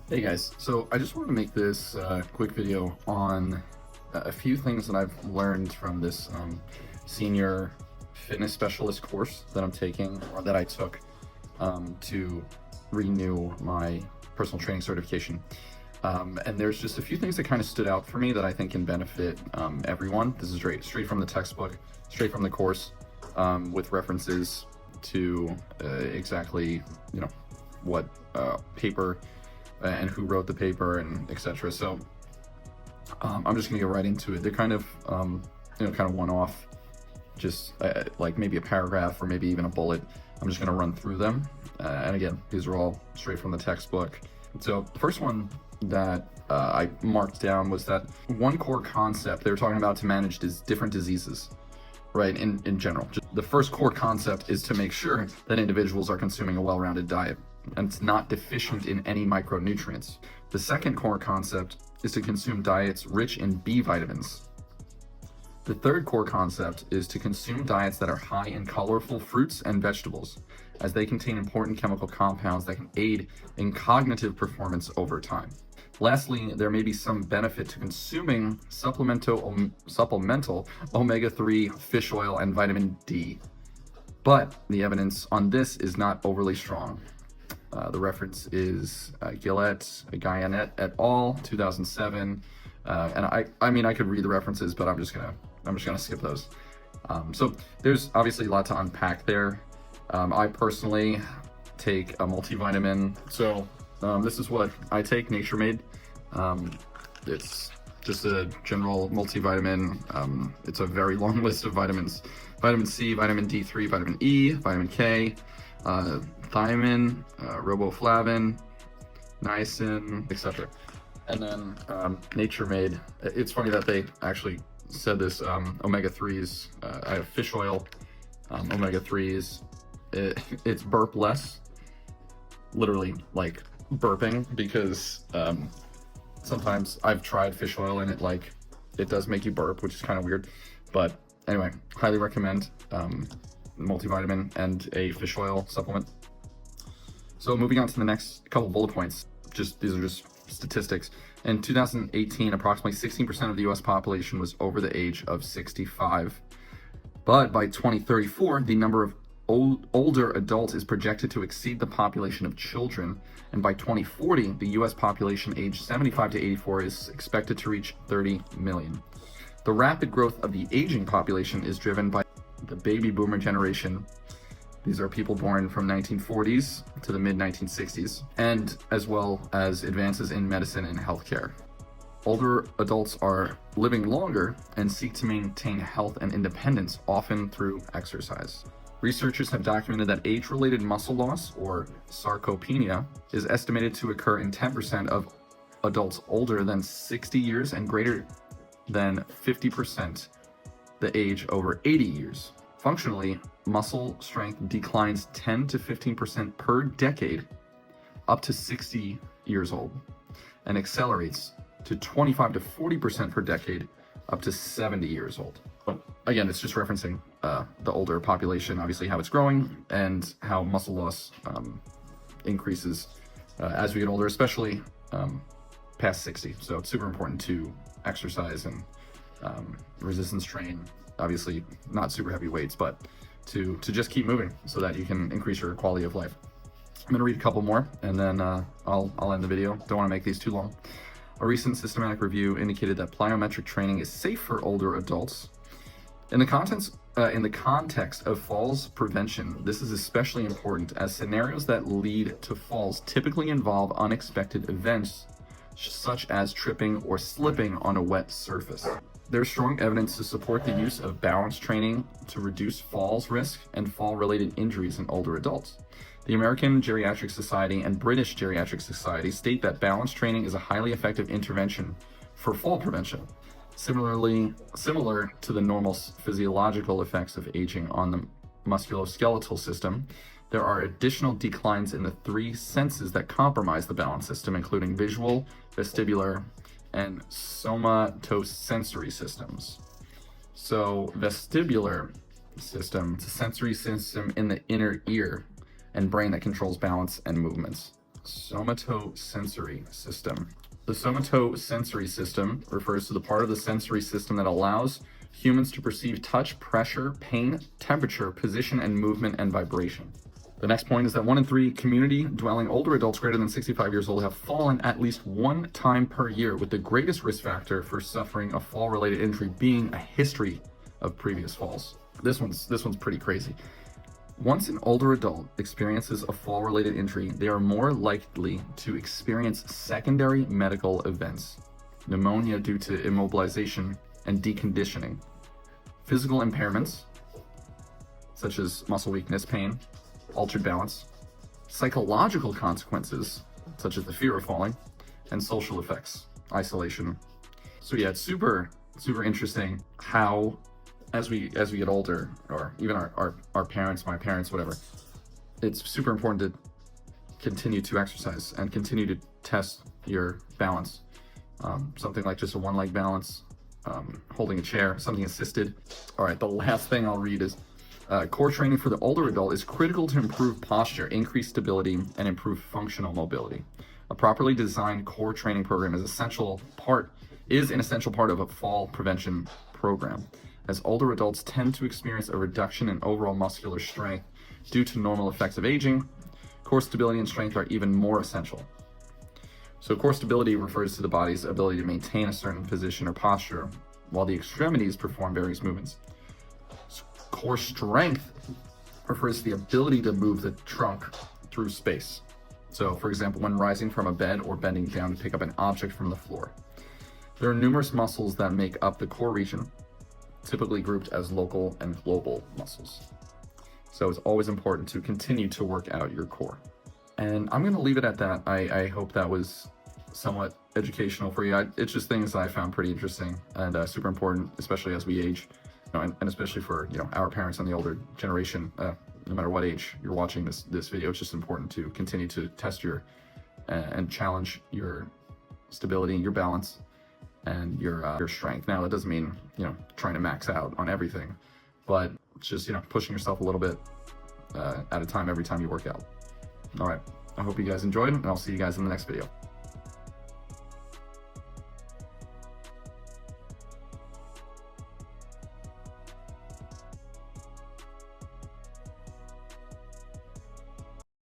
Hey guys, so I just wanted to make this quick video on a few things that I've learned from this senior fitness specialist course that I'm taking, or that I took to renew my personal training certification. And there's just a few things that kind of stood out for me that I think can benefit everyone. This is straight from the textbook, straight from the course, with references to exactly, what paper and who wrote the paper and etc. So I'm just gonna go right into it. They're kind of kind of one-off, just like maybe a paragraph or maybe even a bullet. I'm just gonna run through them, and again, these are all straight from the textbook. So the first one that I marked down was that one core concept they were talking about to manage different diseases, right? In general, the first core concept is to make sure that individuals are consuming a well-rounded diet and it's not deficient in any micronutrients. The second core concept is to consume diets rich in B vitamins. The third core concept is to consume diets that are high in colorful fruits and vegetables, as they contain important chemical compounds that can aid in cognitive performance over time. Lastly, there may be some benefit to consuming supplemental omega-3 fish oil and vitamin D, but the evidence on this is not overly strong. The reference is Guyette et al., 2007. And I mean, I could read the references, but I'm just gonna skip those. So there's obviously a lot to unpack there. I personally take a multivitamin. So this is what I take, Nature Made. It's just a general multivitamin. It's a very long list of vitamins: vitamin C, vitamin D3, vitamin E, vitamin K, thiamine, riboflavin, niacin, etc. And then Nature Made. It's funny that they actually said this. Omega-3s. I have fish oil. Omega-3s. It's burp less. Literally, like burping, because sometimes I've tried fish oil and it does make you burp, which is kind of weird. But anyway, highly recommend multivitamin and a fish oil supplement. So moving on to the next couple bullet points, these are just statistics. In 2018, approximately 16% of the US population was over the age of 65. But by 2034, the number of older adults is projected to exceed the population of children. And by 2040, the US population aged 75 to 84 is expected to reach 30 million. The rapid growth of the aging population is driven by the baby boomer generation. These are people born from 1940s to the mid-1960s, and as well as advances in medicine and healthcare. Older adults are living longer and seek to maintain health and independence, often through exercise. Researchers have documented that age-related muscle loss, or sarcopenia, is estimated to occur in 10% of adults older than 60 years and greater than 50% the age over 80 years. Functionally, muscle strength declines 10 to 15% per decade up to 60 years old, and accelerates to 25 to 40% per decade up to 70 years old. But again, it's just referencing the older population, obviously how it's growing and how muscle loss increases as we get older, especially past 60. So it's super important to exercise and resistance train. Obviously not super heavy weights, but to just keep moving so that you can increase your quality of life. I'm gonna read a couple more and then I'll end the video. Don't want to make these too long. A recent systematic review indicated that plyometric training is safe for older adults. In the context of falls prevention, this is especially important, as scenarios that lead to falls typically involve unexpected events, such as tripping or slipping on a wet surface. There's strong evidence to support the use of balance training to reduce falls risk and fall-related injuries in older adults. The American Geriatric Society and British Geriatric Society state that balance training is a highly effective intervention for fall prevention. Similar to the normal physiological effects of aging on the musculoskeletal system, there are additional declines in the three senses that compromise the balance system, including visual, vestibular, and somatosensory systems. So vestibular system, it's a sensory system in the inner ear and brain that controls balance and movements. somatosensory system. The somatosensory system refers to the part of the sensory system that allows humans to perceive touch, pressure, pain, temperature, position, and movement and vibration. The next point is that 1 in 3 community-dwelling older adults greater than 65 years old have fallen at least one time per year, with the greatest risk factor for suffering a fall-related injury being a history of previous falls. This one's pretty crazy. Once an older adult experiences a fall-related injury, they are more likely to experience secondary medical events, pneumonia due to immobilization and deconditioning, physical impairments, such as muscle weakness, pain, altered balance, psychological consequences, such as the fear of falling, and social effects, isolation. So yeah, it's super interesting how as we get older, or even our parents, my parents, whatever, it's super important to continue to exercise and continue to test your balance. Something like just a one leg balance, holding a chair, something assisted. All right, the last thing I'll read is core training for the older adult is critical to improve posture, increase stability, and improve functional mobility. A properly designed core training program is an essential part of a fall prevention program, as older adults tend to experience a reduction in overall muscular strength due to normal effects of aging. Core stability and strength are even more essential. So core stability refers to the body's ability to maintain a certain position or posture, while the extremities perform various movements. Core strength refers to the ability to move the trunk through space. So, for example, when rising from a bed or bending down to pick up an object from the floor. There are numerous muscles that make up the core region, typically grouped as local and global muscles. So it's always important to continue to work out your core. And I'm going to leave it at that. I hope that was somewhat educational for you. It's just things that I found pretty interesting and super important, especially as we age, and especially for our parents and the older generation. No matter what age you're watching this video, it's just important to continue to test your and challenge your stability and your balance and your strength. Now, that doesn't mean trying to max out on everything, but it's just pushing yourself a little bit at a time every time you work out. All right, I hope you guys enjoyed, and I'll see you guys in the next video.